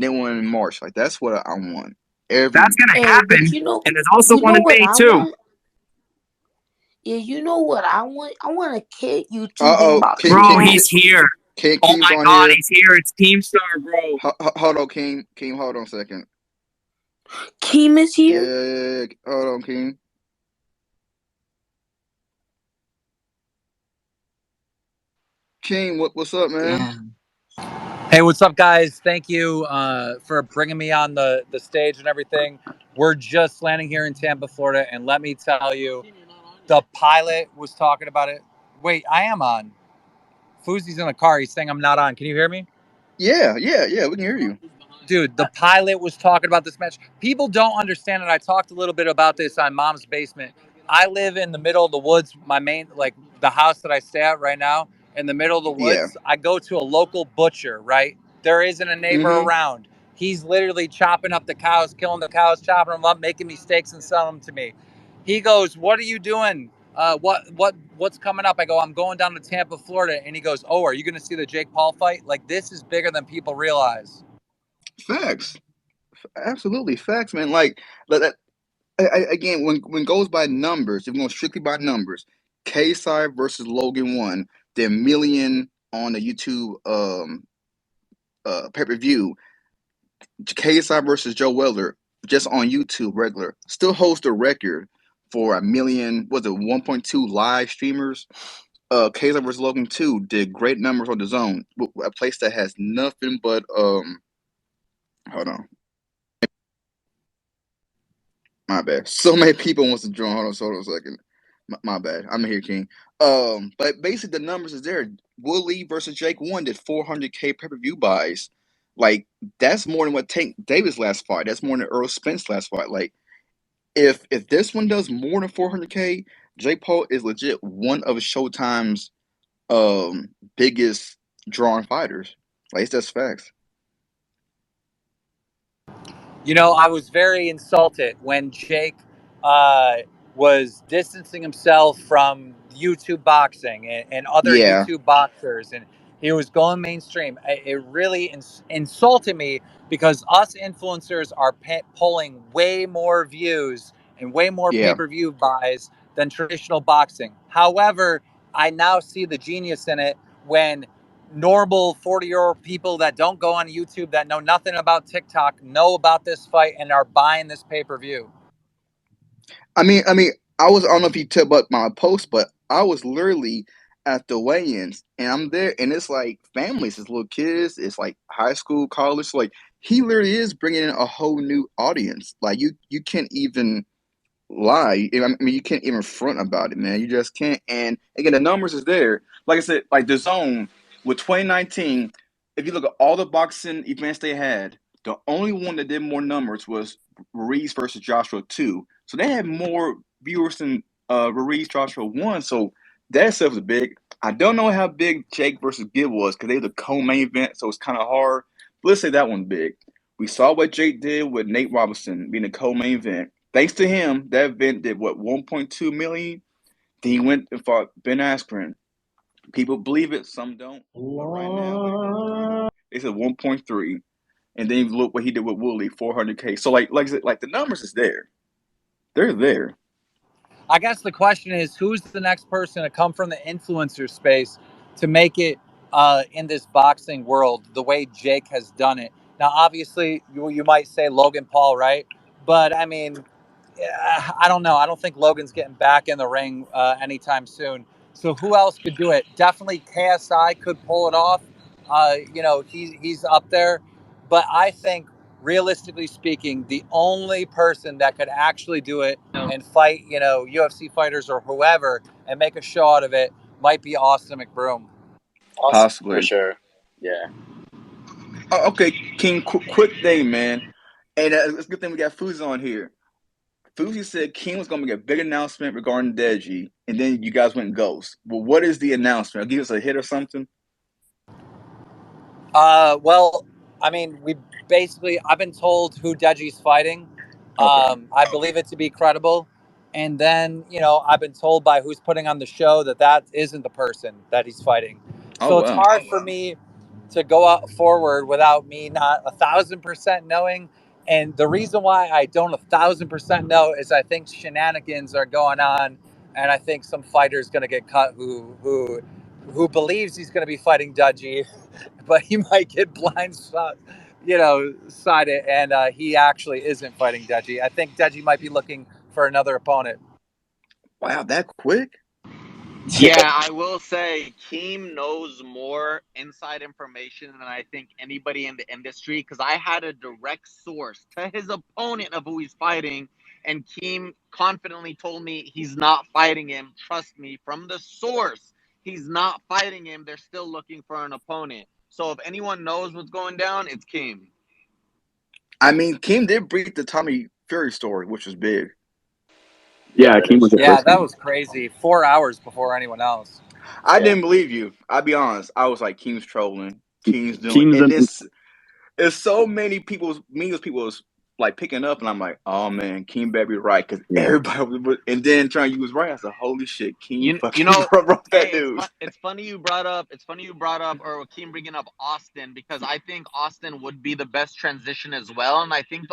and then one in March. Like that's what I want. Every That's gonna Hey, but happen, and there's also you one know in what May I too. want? Yeah, you know what I want? I want a kid YouTubing oh, boxing Bro, he's match. here. Oh Keem's my on God, here. he's here. It's Keemstar, bro. Hold on, Keem, hold on a second. Keem is here. Yeah, hold on, Keem. Keem, what's up, man? Yeah. Hey, what's up, guys? Thank you for bringing me on the stage and everything. We're just landing here in Tampa, Florida, and let me tell you, the pilot was talking about it. Wait, I am on. Fousey's in the car. He's saying I'm not on. Can you hear me? Yeah. We can hear you. Dude, the pilot was talking about this match. People don't understand it. I talked a little bit about this on Mom's Basement. I live in the middle of the woods. My main, like the house that I stay at right now, in the middle of the Yeah. woods. I go to a local butcher, right? There isn't a neighbor Mm-hmm. around. He's literally chopping up the cows, killing the cows, chopping them up, making me steaks and selling them to me. He goes, "What are you doing? What's coming up?" I go, "I'm going down to Tampa, Florida." And he goes, "Oh, are you going to see the Jake Paul fight? Like, this is bigger than people realize." Facts. Absolutely facts, man. Like that. Again, when goes by numbers, if we're going strictly by numbers, KSI versus Logan won. The million on the YouTube pay per view. KSI versus Joe Weller just on YouTube regular still holds the record for a million. Was it 1.2 live streamers? KSI versus Logan 2 did great numbers on the zone. A place that has nothing but hold on. My bad. So many people wants to join. Hold on a second. My bad. I'm here, King. But basically the numbers is there. Woodley versus Jake one did 400K pay-per-view buys. Like that's more than what Tank Davis last fight. That's more than Earl Spence last fight. Like if this one does more than 400K, Jake Paul is legit one of Showtime's biggest drawing fighters. Like it's just facts. You know, I was very insulted when Jake uh, was distancing himself from YouTube boxing and other Yeah, YouTube boxers, and he was going mainstream. It really insulted me because us influencers are pulling way more views and way more pay yeah. per view buys than traditional boxing. However, I now see the genius in it when normal 40-year-old people that don't go on YouTube, that know nothing about TikTok, know about this fight and are buying this pay-per-view. I don't know if you took up my post, but I was literally at the weigh-ins, and I'm there, and it's like families, it's little kids, it's like high school, college. Like he literally is bringing in a whole new audience. Like you can't even lie. You can't even front about it, man. You just can't. And again, the numbers is there. Like I said, like the zone with 2019. If you look at all the boxing events they had, the only one that did more numbers was Ruiz versus Joshua 2. So they had more viewers than Ruiz Joshua 1. So that itself is big. I don't know how big Jake versus Gibb was because they were the co-main event, so it's kind of hard. But let's say that one big. We saw what Jake did with Nate Robinson being the co-main event. Thanks to him, that event did what 1.2 million. Then he went and fought Ben Askren. People believe it, some don't. But right now, they said 1.3, and then look what he did with Woodley, 400K. So like I said, like the numbers is there. They're there. I guess the question is, who's the next person to come from the influencer space to make it in this boxing world the way Jake has done it? Now, obviously, you might say Logan Paul, right? But I mean, I don't know. I don't think Logan's getting back in the ring anytime soon. So who else could do it? Definitely KSI could pull it off. He's up there. But I think, realistically speaking, the only person that could actually do it and fight, UFC fighters or whoever and make a show out of it might be Austin McBroom. Awesome, for Possibly. sure. Yeah. Okay, King, quick thing, man. And it's a good thing we got Fousey on here. Fousey said King was going to make a big announcement regarding Deji, and then you guys went ghost. Well, what is the announcement? Give us a hit or something? Well, I mean, I've been told who Deji's fighting. Okay. I believe it to be credible. And then, I've been told by who's putting on the show that isn't the person that he's fighting. Oh, So it's wow. hard for me to go out forward without me not 1,000% knowing. And the reason why I don't 1,000% know is I think shenanigans are going on, and I think some fighter's going to get cut who believes he's going to be fighting Deji, but he might get sided, and he actually isn't fighting Deji. I think Deji might be looking for another opponent. Wow, that quick? Yeah, I will say Keem knows more inside information than I think anybody in the industry, because I had a direct source to his opponent of who he's fighting, and Keem confidently told me he's not fighting him. Trust me, from the source, he's not fighting him. They're still looking for an opponent. So if anyone knows what's going down, it's Keem. I mean, Keem did break the Tommy Fury story, which was big. Yeah, Yeah, that Keem is was the true. Yeah, first that one. was crazy. 4 hours before anyone else. I Yeah. didn't believe you. I'll be honest. I was like, Keem's trolling. Keem's doing, Keem's and an, this there's so many people was like picking up, and I'm like, oh man, Keem better be right, because yeah. everybody was, and then trying to use right. I said, holy shit, Keem You fucking know, broke that hey, dude. it's funny you brought up. It's funny you brought up, or Keem bringing up Austin, because I think Austin would be the best transition as well. And I think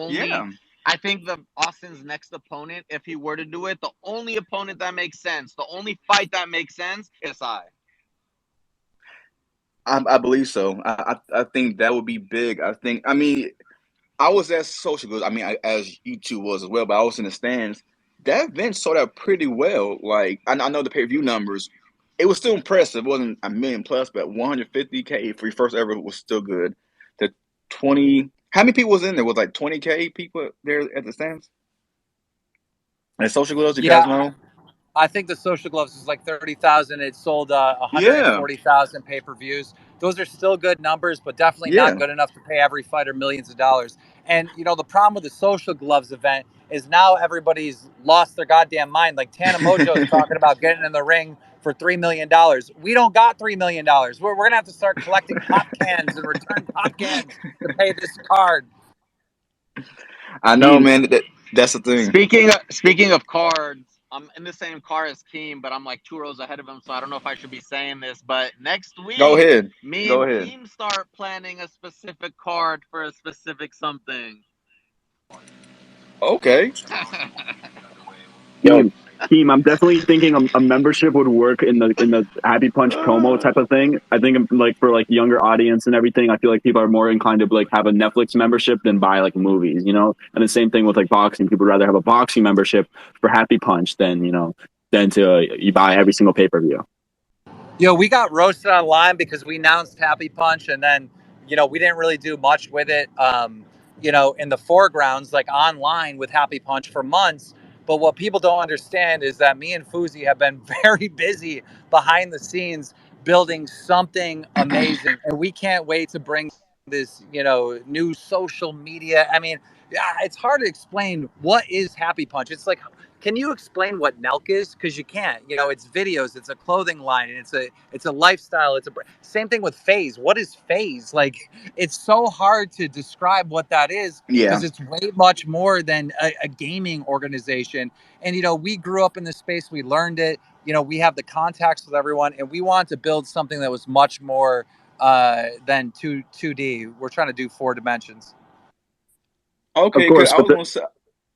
Yeah, I think the Austin's next opponent, if he were to do it, the only opponent that makes sense, the only fight that makes sense is I. I believe so. I think that would be big. I mean, I was at Social Goods. I mean, as you two was as well, but I was in the stands. That event sold out pretty well. Like I know the pay per view numbers. It was still impressive. It wasn't a million plus, but 150K for your first ever was still good. The 20. How many people was in there? Was like 20K people there at the stands? At Social Gloves, you guys Yeah, know? I think the Social Gloves is like 30,000. It sold Yeah, 140,000 pay-per-views. Those are still good numbers, but definitely not yeah. good enough to pay every fighter millions of dollars. And the problem with the Social Gloves event is now everybody's lost their goddamn mind. Like Tana Mojo is talking about getting in the ring for $3 million. We don't got $3 million. We're gonna have to start collecting pop cans and return pop cans to pay this card. I know, Keem, man. That's the thing. Speaking of cards, I'm in the same car as Keem, but I'm like 2 rows ahead of him, so I don't know if I should be saying this. But next Go week, ahead. me Go and ahead. Keem start planning a specific card for a specific something. Okay. Yo, Keem, Keem. I'm definitely thinking a membership would work in the Happy Punch promo type of thing. I think like for like younger audience and everything, I feel like people are more inclined to like have a Netflix membership than buy like movies, you know. And the same thing with like boxing. People would rather have a boxing membership for Happy Punch than to you buy every single pay per view. We got roasted online because we announced Happy Punch, and then, we didn't really do much with it, in the foregrounds, like online with Happy Punch for months. But what people don't understand is that me and Fousey have been very busy behind the scenes building something amazing. And we can't wait to bring this, new social media. I mean, yeah, it's hard to explain what is Happy Punch. It's like, can you explain what Nelk is? Because you can't. It's videos, it's a clothing line, and it's a lifestyle. Same thing with Phase. What is Phase? Like, it's so hard to describe what that is because Yeah. it's way much more than a gaming organization. And we grew up in this space. We learned it. We have the contacts with everyone, and we want to build something that was much more than 2D. We're trying to do 4 dimensions. Of Okay, good. course, but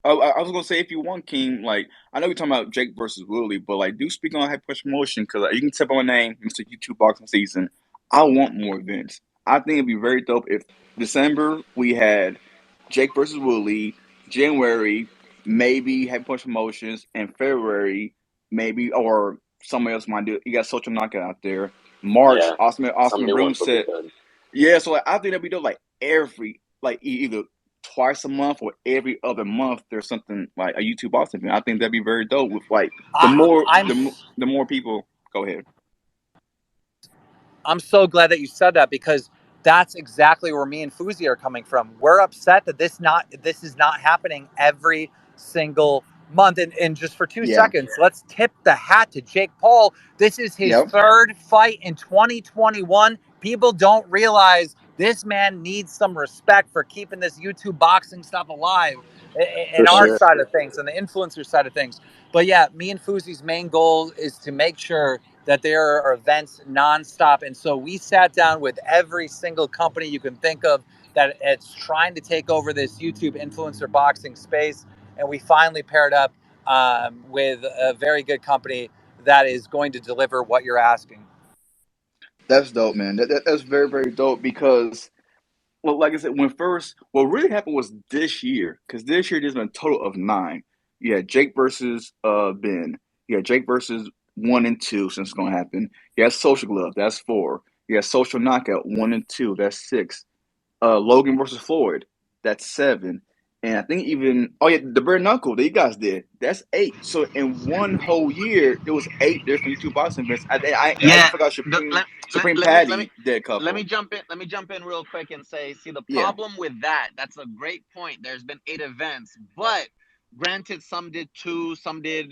I was gonna say if you want King, like I know we're talking about Jake versus Woodley, but like do speak on Hype Push Promotion because you can tip on my name, Mr. YouTube Boxing Season. I want more events. I think it'd be very dope if December we had Jake versus Woodley, January maybe Hype Push Promotions, and February maybe or someone else might do it. You got Social Knockout out there. March, yeah. Some Austin new Broom ones would be said, good. yeah. So like I think that'd be dope. Like every either twice a month or every other month there's something like a YouTube Boston event. I think that'd be very dope with like I'm the more people go ahead. I'm so glad that you said that because that's exactly where me and Fousey are coming from. We're upset that this is not happening every single month. And just for two Yeah. seconds, let's tip the hat to Jake Paul. This is his Yep. third fight in 2021. People don't realize this man needs some respect for keeping this YouTube boxing stuff alive in for our sure. side of things and the influencer side of things. But yeah, me and Fousey's main goal is to make sure that there are events nonstop. And so we sat down with every single company you can think of that it's trying to take over this YouTube influencer boxing space. And we finally paired up with a very good company that is going to deliver what you're asking. That's dope, man. That's very, very dope because, well, like I said, what really happened was this year, because this year there's been a total of 9. You had Jake versus Ben. You had Jake versus 1 and 2, since it's gonna happen. You had Social Glove, that's 4. You had Social Knockout 1 and 2, that's 6. Logan versus Floyd, that's 7. And I think even the bare knuckle that you guys did, that's 8. So in one whole year, it was 8 different YouTube boxing events. I Yeah. also forgot The, Supreme let, let, Supreme let me let me Patty did a let me couple. jump in. Let me jump in real quick and say, see, the Yeah, problem with that. That's a great point. There's been 8 events, but granted, some did 2, some did,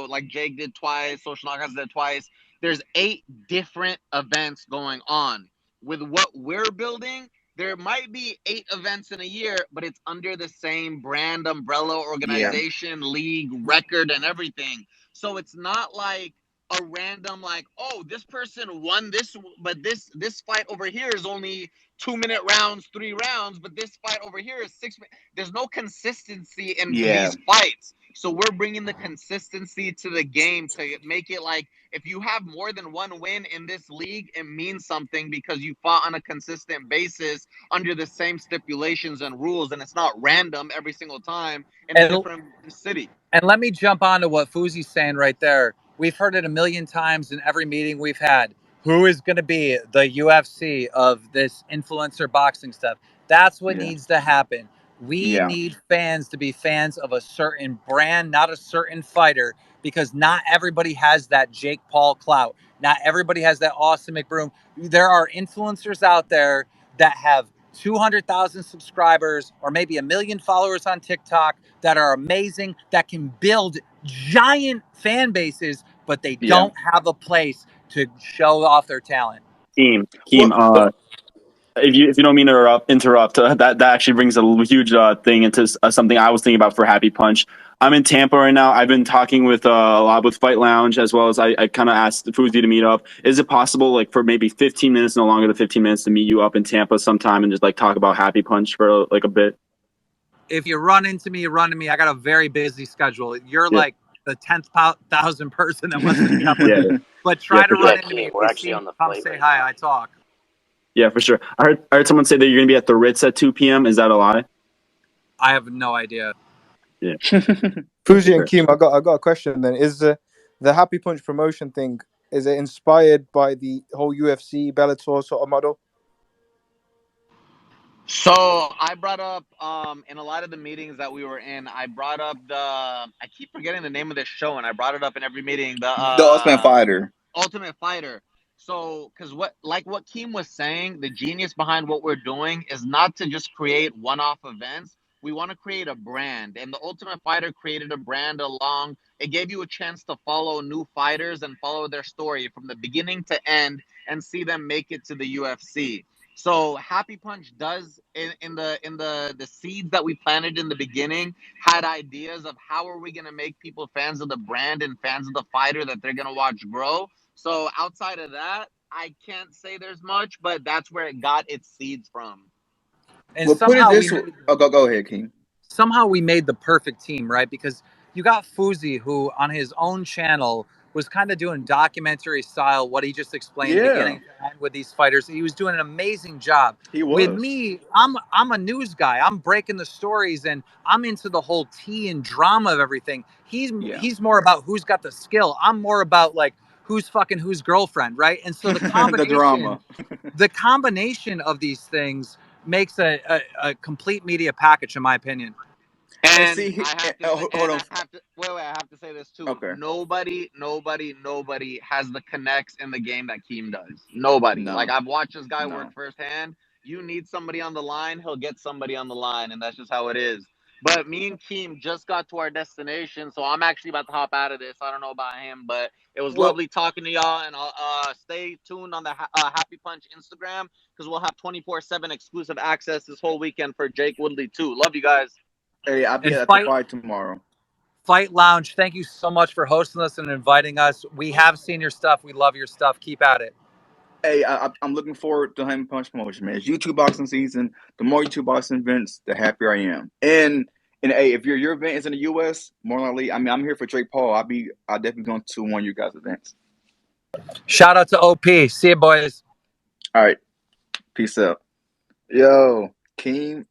like Jake did twice, Social Knockouts did twice. There's 8 different events going on. With what we're building, there might be 8 events in a year, but it's under the same brand, umbrella, yeah, organization, league, record, and everything. So it's not like a random, like, oh, this person won this, but this fight over here is only 2-minute rounds, 3 rounds, but this fight over here is 6 minutes. There's no consistency in yeah. these fights, so we're bringing the consistency to the game to make it like, if you have more than one win in this league, it means something because you fought on a consistent basis under the same stipulations and rules, and it's not random every single time in a And different city. And let me jump on to what Fousey's saying right there. We've heard it a million times in every meeting we've had. Who is going to be the UFC of this influencer boxing stuff? That's what Yeah, needs to happen. We yeah, need fans to be fans of a certain brand, not a certain fighter, because not everybody has that Jake Paul clout. Not everybody has that Austin McBroom. There are influencers out there that have 200,000 subscribers or maybe a million followers on TikTok that are amazing, that can build giant fan bases, but they yeah. don't have a place to show off their talent. Keem, Well, Keem, if you don't mean to interrupt, that actually brings a huge thing into something I was thinking about for Happy Punch. I'm in Tampa right now. I've been talking with a lot with Fight Lounge, as well as I kind of asked Fousey to meet up. Is it possible, like, for maybe 15 minutes, no longer than 15 minutes, to meet you up in Tampa sometime and just like talk about Happy Punch for like a bit? If you run into me, you run into me. I got a very busy schedule. You're Yeah, like the 10th thousand person that wants to meet up with yeah, me. But yeah, try to for run sure. Yeah, into me. Keem, If we're you actually see me, on the come flight say right hi. now. I talk. Yeah, for sure. I heard someone say that you're gonna be at the Ritz at 2 p.m. Is that a lie? I have no idea. Yeah, yeah, for Fuji and sure. Keem, I got a question. Then is the Happy Punch promotion thing, is it inspired by the whole UFC Bellator sort of model? So I brought up in a lot of the meetings that we were in, I brought up I keep forgetting the name of this show, and I brought it up in every meeting. The The Ultimate Fighter. Ultimate Fighter. So, because what Keem was saying, the genius behind what we're doing is not to just create one-off events. We want to create a brand, and the Ultimate Fighter created a brand along. It gave you a chance to follow new fighters and follow their story from the beginning to end, and see them make it to the UFC. So Happy Punch does in the seeds that we planted in the beginning had ideas of how are we gonna make people fans of the brand and fans of the fighter that they're gonna watch grow. So outside of that, I can't say there's much, but that's where it got its seeds from. And Well, put it this way. Oh, go ahead, King. somehow we made the perfect team, right? Because you got Fousey, who on his own channel was kind of doing documentary style, what he just explained, Yeah, beginning to end with these fighters. He was doing an amazing job. he With was. me, I'm a news guy. I'm breaking the stories and I'm into the whole tea and drama of everything. Yeah, He's more about who's got the skill. I'm more about like who's fucking whose girlfriend, right? And so the drama. the combination of these things makes a complete media package, in my opinion. And And see, I have to say, hold and on. I have to wait, I have to say this too. Okay, Nobody has the connects in the game that Keem does. Nobody. Like, no, I've watched this guy work no. firsthand. You need somebody on the line, he'll get somebody on the line, and that's just how it is. But me and Keem just got to our destination, so I'm actually about to hop out of this. I don't know about him, but it was Well, lovely talking to y'all, and I'll stay tuned on the Happy Punch Instagram because we'll have 24/7 exclusive access this whole weekend for Jake Woodley too. Love you guys. hey, I'll be And at the fight fight tomorrow. Fight Lounge, thank you so much for hosting us and inviting us. We have seen your stuff. We love your stuff. Keep at it. Hey, I'm looking forward to Happy Punch promotion, man. It's YouTube boxing season. The more YouTube boxing events, the happier I am. And hey, if your event is in the US, more likely, I mean, I'm here for Drake Paul. I'll definitely going to one of you guys' events. Shout out to OP. See you, boys. All right, peace out. Yo, Keem.